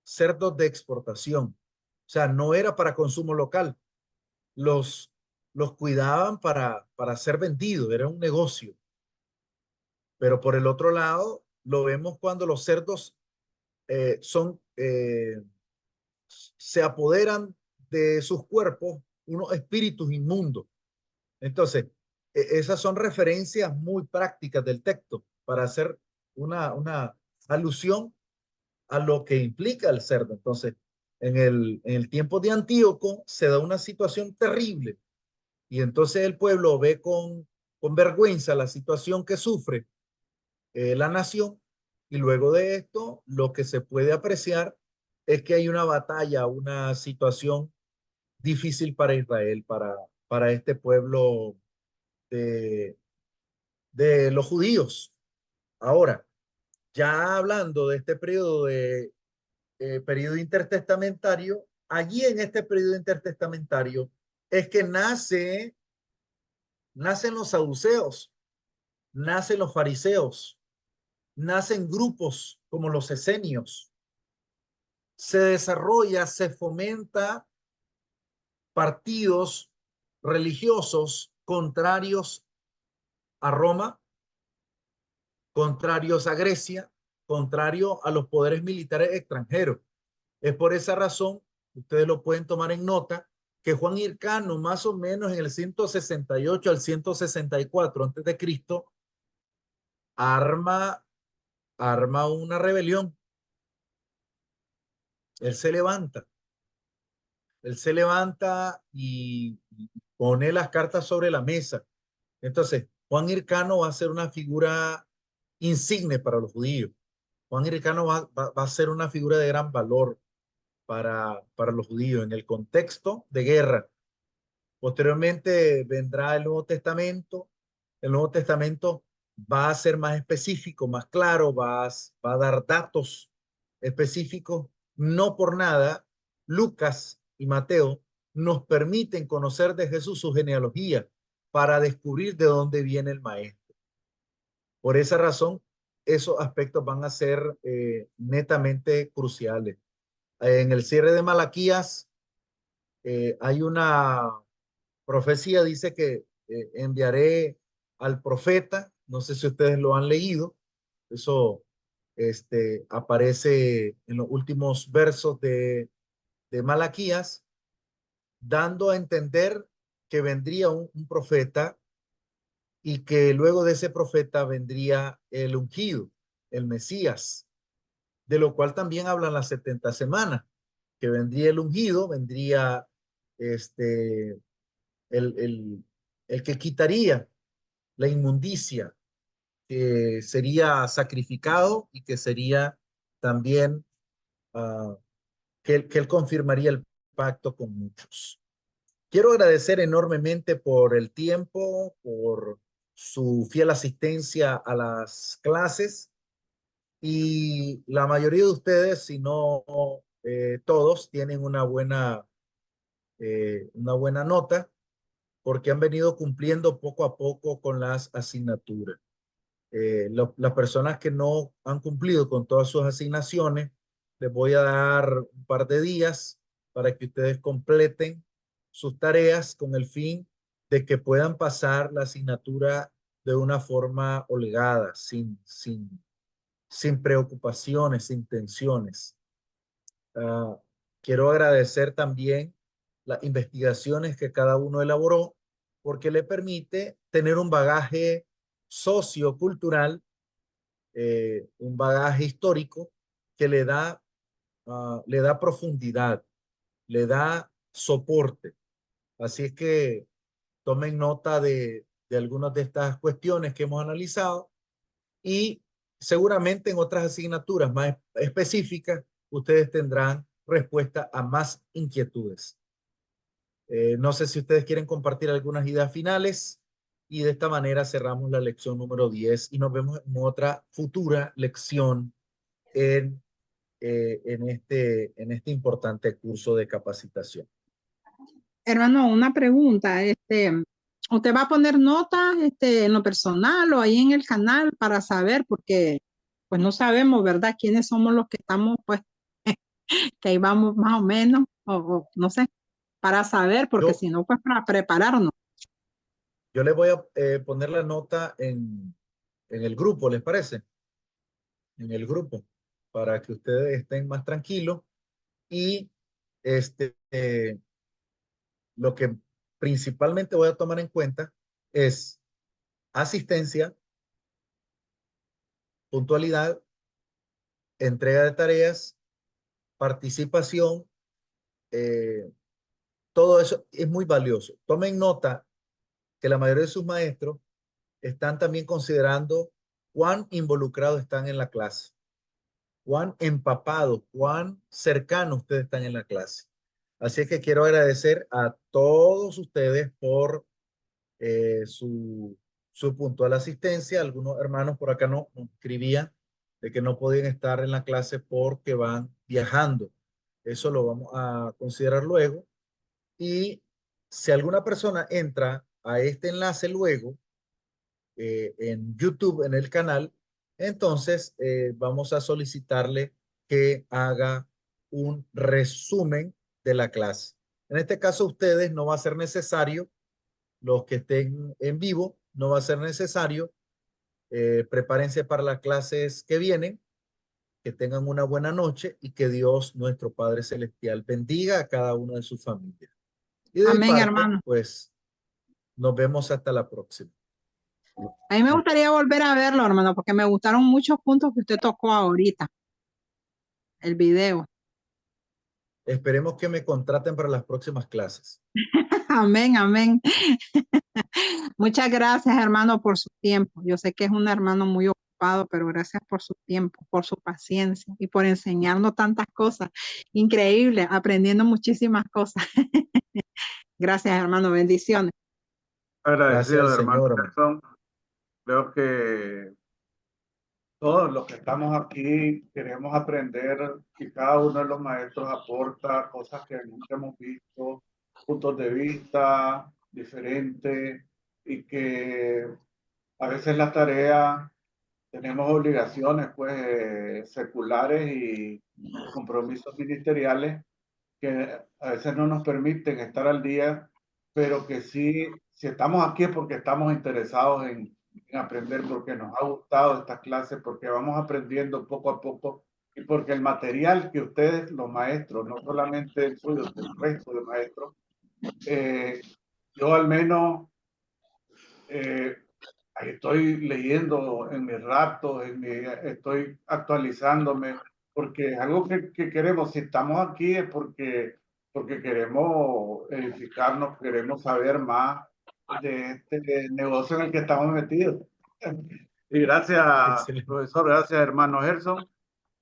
cerdos de exportación. O sea, no era para consumo local. Los los cuidaban para ser vendidos, era un negocio. Pero por el otro lado, lo vemos cuando los cerdos se apoderan de sus cuerpos unos espíritus inmundos. Entonces, esas son referencias muy prácticas del texto para hacer una alusión a lo que implica el cerdo. Entonces, en el tiempo de Antíoco se da una situación terrible y entonces el pueblo ve con vergüenza la situación que sufre la nación, y luego de esto lo que se puede apreciar es que hay una batalla, una situación difícil para Israel, para este pueblo de, de los judíos. Ahora, ya hablando de este periodo intertestamentario, allí en este periodo intertestamentario es que nacen los saduceos, nacen los fariseos, nacen grupos como los esenios, se desarrolla, se fomenta partidos religiosos contrarios a Roma, contrarios a Grecia, contrario a los poderes militares extranjeros. Es por esa razón, ustedes lo pueden tomar en nota, que Juan Hircano, más o menos en el 168 al 164 antes de Cristo, arma una rebelión. Él se levanta. Él se levanta y pone las cartas sobre la mesa. Entonces, Juan Hircano va a ser una figura insigne para los judíos. Juan Hircano va a ser una figura de gran valor para los judíos en el contexto de guerra. Posteriormente vendrá el Nuevo Testamento. El Nuevo Testamento va a ser más específico, más claro, va a dar datos específicos. No por nada, Lucas y Mateo nos permiten conocer de Jesús su genealogía para descubrir de dónde viene el maestro. Por esa razón, esos aspectos van a ser netamente cruciales. En el cierre de Malaquías hay una profecía, dice que enviaré al profeta, no sé si ustedes lo han leído, eso aparece en los últimos versos de Malaquías, dando a entender que vendría un profeta y que luego de ese profeta vendría el ungido, el Mesías, de lo cual también hablan las 70 semanas, que vendría el ungido, vendría este, el que quitaría la inmundicia, que sería sacrificado y que sería también, que él confirmaría el pacto con muchos. Quiero agradecer enormemente por el tiempo, por su fiel asistencia a las clases, y la mayoría de ustedes, si no todos, tienen una buena nota porque han venido cumpliendo poco a poco con las asignaturas. Las personas que no han cumplido con todas sus asignaciones, les voy a dar un par de días para que ustedes completen sus tareas con el fin de que puedan pasar la asignatura de una forma holgada, sin preocupaciones, sin tensiones. Quiero agradecer también las investigaciones que cada uno elaboró, porque le permite tener un bagaje sociocultural, un bagaje histórico que le da profundidad, le da soporte. Así es que tomen nota de algunas de estas cuestiones que hemos analizado, y seguramente en otras asignaturas más específicas ustedes tendrán respuesta a más inquietudes. No sé si ustedes quieren compartir algunas ideas finales, y de esta manera cerramos la lección número 10 y nos vemos en otra futura lección en este importante curso de capacitación. Hermano, una pregunta, ¿usted va a poner notas, en lo personal o ahí en el canal para saber? Porque, pues no sabemos, ¿verdad? ¿Quiénes somos los que estamos, pues, que ahí vamos más o menos, o no sé, para saber, porque Yo, si no, pues para prepararnos. Yo les voy a poner la nota en el grupo, ¿les parece? En el grupo, para que ustedes estén más tranquilos. Y lo que principalmente voy a tomar en cuenta es asistencia, puntualidad, entrega de tareas, participación. Todo eso es muy valioso. Tomen nota que la mayoría de sus maestros están también considerando cuán involucrados están en la clase, cuán empapados, cuán cercanos ustedes están en la clase. Así es que quiero agradecer a todos ustedes por su puntual asistencia. Algunos hermanos por acá nos escribían de que no podían estar en la clase porque van viajando. Eso lo vamos a considerar luego. Y si alguna persona entra a este enlace luego, en YouTube, en el canal, entonces vamos a solicitarle que haga un resumen de la clase. En este caso, ustedes no va a ser necesario, los que estén en vivo, no va a ser necesario. Prepárense para las clases que vienen, que tengan una buena noche y que Dios, nuestro Padre Celestial, bendiga a cada una de sus familias. Y de mi Amén, parte, hermano. pues nos vemos hasta la próxima. A mí me gustaría volver a verlo, hermano, porque me gustaron muchos puntos que usted tocó ahorita, el video. Esperemos que me contraten para las próximas clases. Amén, amén. Muchas gracias, hermano, por su tiempo. Yo sé que es un hermano muy ocupado, pero gracias por su tiempo, por su paciencia y por enseñarnos tantas cosas. Increíble, aprendiendo muchísimas cosas. Gracias, hermano. Bendiciones. Gracias al Agradecido, hermano Señor, hermano. Gerson. Creo que todos los que estamos aquí queremos aprender y cada uno de los maestros aporta cosas que nunca hemos visto, puntos de vista diferentes y que a veces la tarea tenemos obligaciones pues seculares y compromisos ministeriales que a veces no nos permiten estar al día, pero que sí, si estamos aquí es porque estamos interesados en aprender, porque nos ha gustado estas clases, porque vamos aprendiendo poco a poco y porque el material que ustedes, los maestros, no solamente el suyo, el resto de maestros, yo al menos ahí estoy leyendo en mis ratos, estoy actualizándome, porque es algo que queremos. Si estamos aquí es porque queremos edificarnos, queremos saber más de este negocio en el que estamos metidos. Y gracias, Excelente. profesor, gracias, hermano Gerson.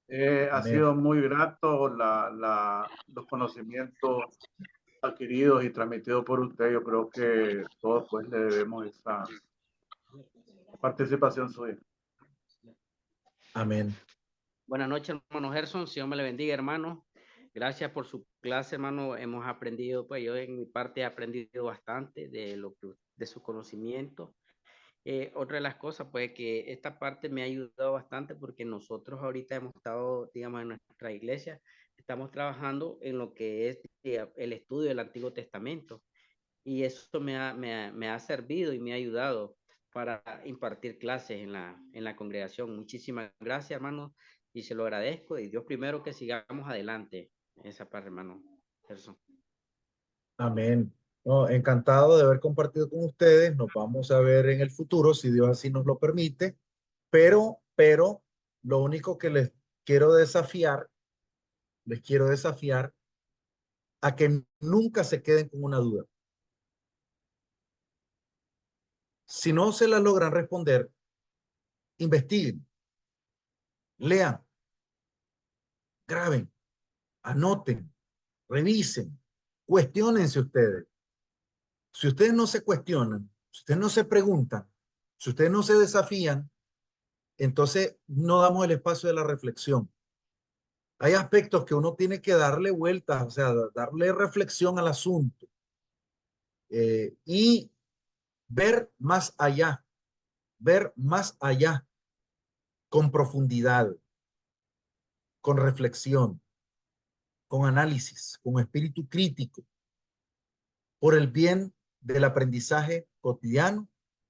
Ha Amén. sido muy grato los conocimientos adquiridos y transmitidos por usted. Yo creo que todos pues le debemos esa participación suya. Amén. Buenas noches, hermano Gerson. Dios me le bendiga, hermano. Gracias por su clase, hermano. Hemos aprendido, pues yo en mi parte he aprendido bastante de su conocimiento. Otra de las cosas, pues que esta parte me ha ayudado bastante porque nosotros ahorita hemos estado, digamos, en nuestra iglesia, estamos trabajando en lo que es el estudio del Antiguo Testamento. Y eso me ha servido y me ha ayudado para impartir clases en la congregación. Muchísimas gracias, hermano, y se lo agradezco. Y Dios primero que sigamos adelante en esa parte, hermano Gerson. Amén. No, encantado de haber compartido con ustedes. Nos vamos a ver en el futuro, si Dios así nos lo permite. Pero, lo único que les quiero desafiar a que nunca se queden con una duda. Si no se la logran responder, investiguen, lean, graben, anoten, revisen, cuestionense ustedes. Si ustedes no se cuestionan, si ustedes no se preguntan, si ustedes no se desafían, entonces no damos el espacio de la reflexión. Hay aspectos que uno tiene que darle vueltas, o sea, darle reflexión al asunto y ver más allá, con profundidad, con reflexión, con análisis, con espíritu crítico, por el bien del aprendizaje cotidiano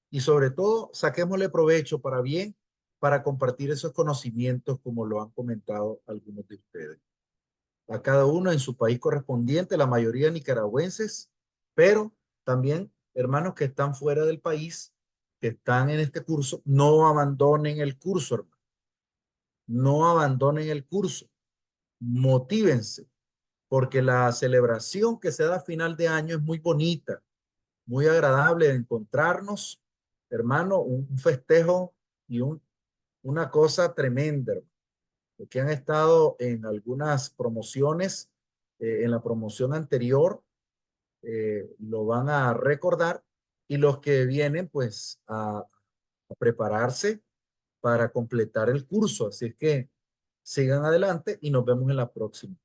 y sobre todo saquémosle provecho para bien, para compartir esos conocimientos como lo han comentado algunos de ustedes. A cada uno en su país correspondiente, la mayoría nicaragüenses, pero también hermanos que están fuera del país, que están en este curso, no abandonen el curso, hermano. No abandonen el curso. Motívense, porque la celebración que se da a final de año es muy bonita, muy agradable de encontrarnos, hermano, un festejo y una cosa tremenda, hermano. Los que han estado en algunas promociones, en la promoción anterior, lo van a recordar y los que vienen pues a prepararse para completar el curso. Así es que sigan adelante y nos vemos en la próxima.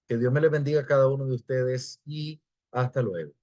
Que Dios me les bendiga a cada uno de ustedes y hasta luego.